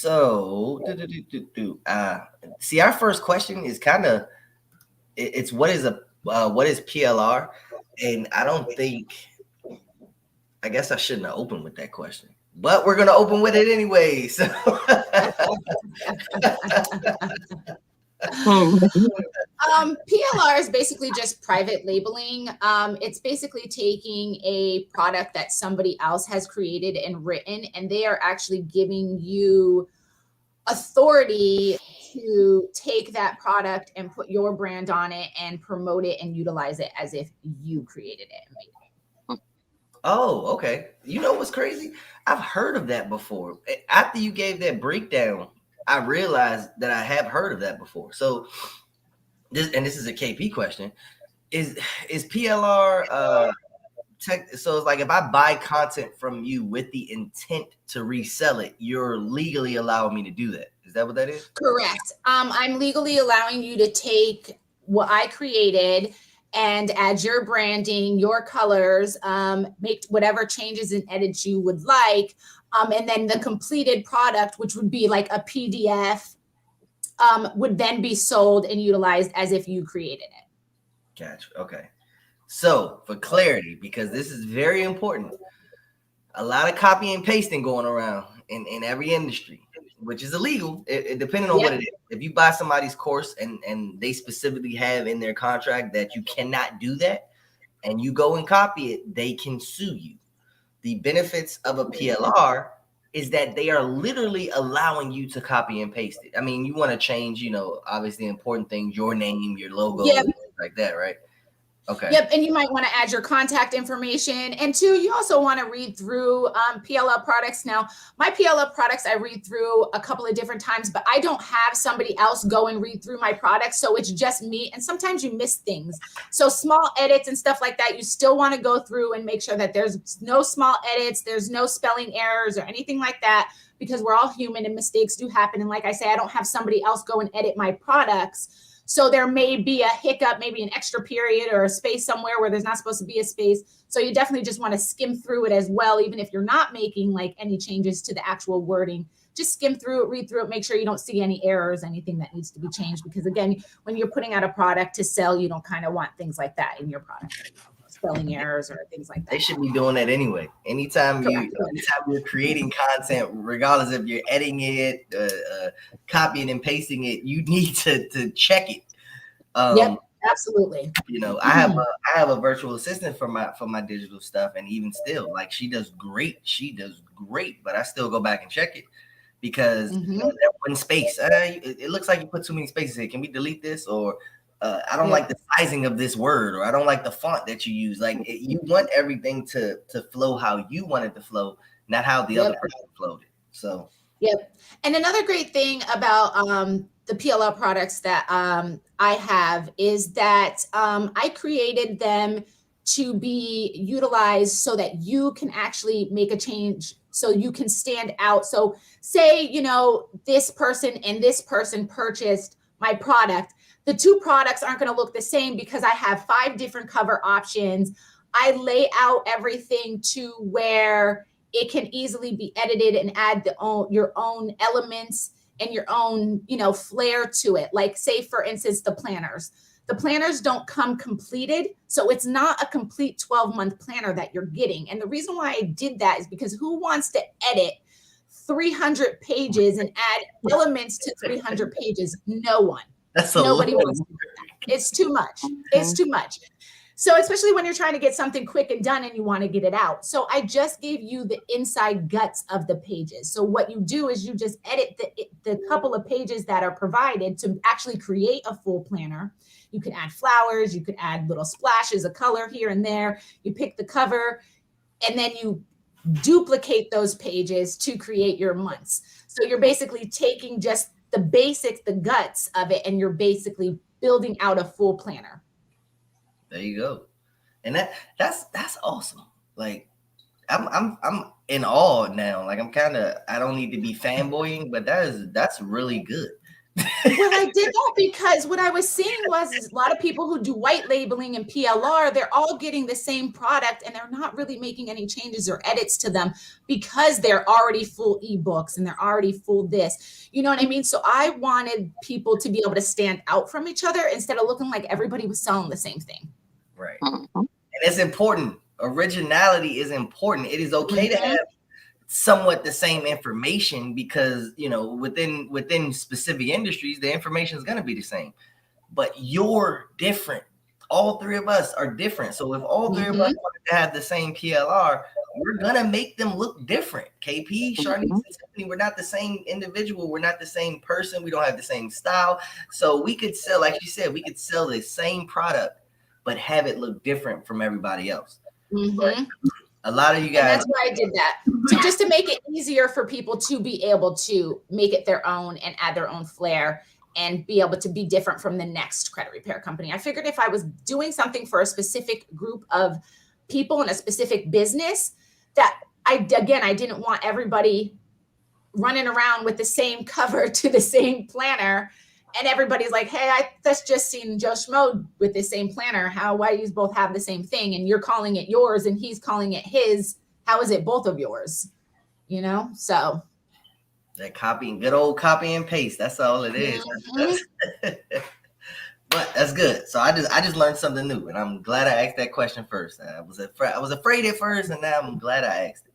So, see, our first question is kind of it's what is PLR, and I don't think I guess I shouldn't have opened with that question, but we're gonna open with it anyway. So, PLR is basically just private labeling. It's basically taking a product that somebody else has created and written, and they are actually giving you authority to take that product and put your brand on it and promote it and utilize it as if you created it and made it. Oh, okay. You know what's crazy? I've heard of that before. After you gave that breakdown, I realized that I have heard of that before. So, this is a KP question. Is PLR so it's like if I buy content from you with the intent to resell it, you're legally allowing me to do that. Is that what that is? Correct. I'm legally allowing you to take what I created and add your branding, your colors, make whatever changes and edits you would like. And then the completed product, which would be like a PDF, would then be sold and utilized as if you created it. Gotcha. Okay. So for clarity, because this is very important, a lot of copy and pasting going around in every industry, which is illegal, depending on what it is. If you buy somebody's course and they specifically have in their contract that you cannot do that, and you go and copy it, they can sue you. The benefits of a PLR is that they are literally allowing you to copy and paste it. I mean, you want to change, obviously important things, your name, your logo, like that, right? Okay. Yep. And you might want to add your contact information. And two, you also want to read through PLR products. Now, my PLR products, I read through a couple of different times, but I don't have somebody else go and read through my products. So it's just me. And sometimes you miss things. So small edits and stuff like that, you still want to go through and make sure that there's no small edits, there's no spelling errors or anything like that, because we're all human and mistakes do happen. And like I say, I don't have somebody else go and edit my products. So there may be a hiccup, maybe an extra period or a space somewhere where there's not supposed to be a space. So you definitely just want to skim through it as well. Even if you're not making like any changes to the actual wording, just skim through it, read through it, make sure you don't see any errors, anything that needs to be changed. Because again, when you're putting out a product to sell, you don't kind of want things like that in your product. Spelling errors or things like that. They should be doing that anyway. Anytime you're creating content, regardless if you're editing it, copying and pasting it, you need to check it. Yep, absolutely. I have a virtual assistant for my digital stuff, and even still, like she does great, but I still go back and check it because that one space, it looks like you put too many spaces here. Can we delete this? Or I don't like the sizing of this word, or I don't like the font that you use. Like you want everything to flow how you want it to flow, not how the other person flowed it. So and another great thing about the PLR products that I have is that I created them to be utilized so that you can actually make a change, so you can stand out. So say, this person and this person purchased my product. The two products aren't going to look the same because I have 5 different cover options. I lay out everything to where it can easily be edited and add your own elements and your own, flair to it. Like say, for instance, the planners. The planners don't come completed. So it's not a complete 12-month planner that you're getting. And the reason why I did that is because who wants to edit 300 pages and add elements to 300 pages? No one. Nobody wants to do that. It's too much. It's too much. So especially when you're trying to get something quick and done and you want to get it out. So I just gave you the inside guts of the pages. So what you do is you just edit the couple of pages that are provided to actually create a full planner. You can add flowers, you could add little splashes of color here and there. You pick the cover and then you duplicate those pages to create your months. So you're basically taking just the basics, the guts of it, and you're basically building out a full planner. There you go. And that's awesome. Like I'm in awe now. Like I don't need to be fanboying, but that's really good. Well, I did that because what I was seeing was is a lot of people who do white labeling and PLR, they're all getting the same product and they're not really making any changes or edits to them because they're already full ebooks and they're already full this. You know what I mean? So I wanted people to be able to stand out from each other instead of looking like everybody was selling the same thing. Right. And it's important. Originality is important. It is okay to have somewhat the same information because, you know, within specific industries, the information is going to be the same, but you're different. All three of us are different. So if all three of us wanted to have the same PLR, we're going to make them look different. KP, Sharnice, and Tiffany, we're not the same individual. We're not the same person. We don't have the same style. So we could sell, like you said, we could sell the same product, but have it look different from everybody else. A lot of you guys. And that's why I did that. So just to make it easier for people to be able to make it their own and add their own flair and be able to be different from the next credit repair company. I figured if I was doing something for a specific group of people in a specific business, that I didn't want everybody running around with the same cover to the same planner. And everybody's like, hey, that's just seen Joe Schmo with the same planner. Why do you both have the same thing? And you're calling it yours and he's calling it his. How is it both of yours? You know, so. That good old copy and paste. That's all it is. But that's good. So I just learned something new, and I'm glad I asked that question first. I was afraid at first, and now I'm glad I asked it.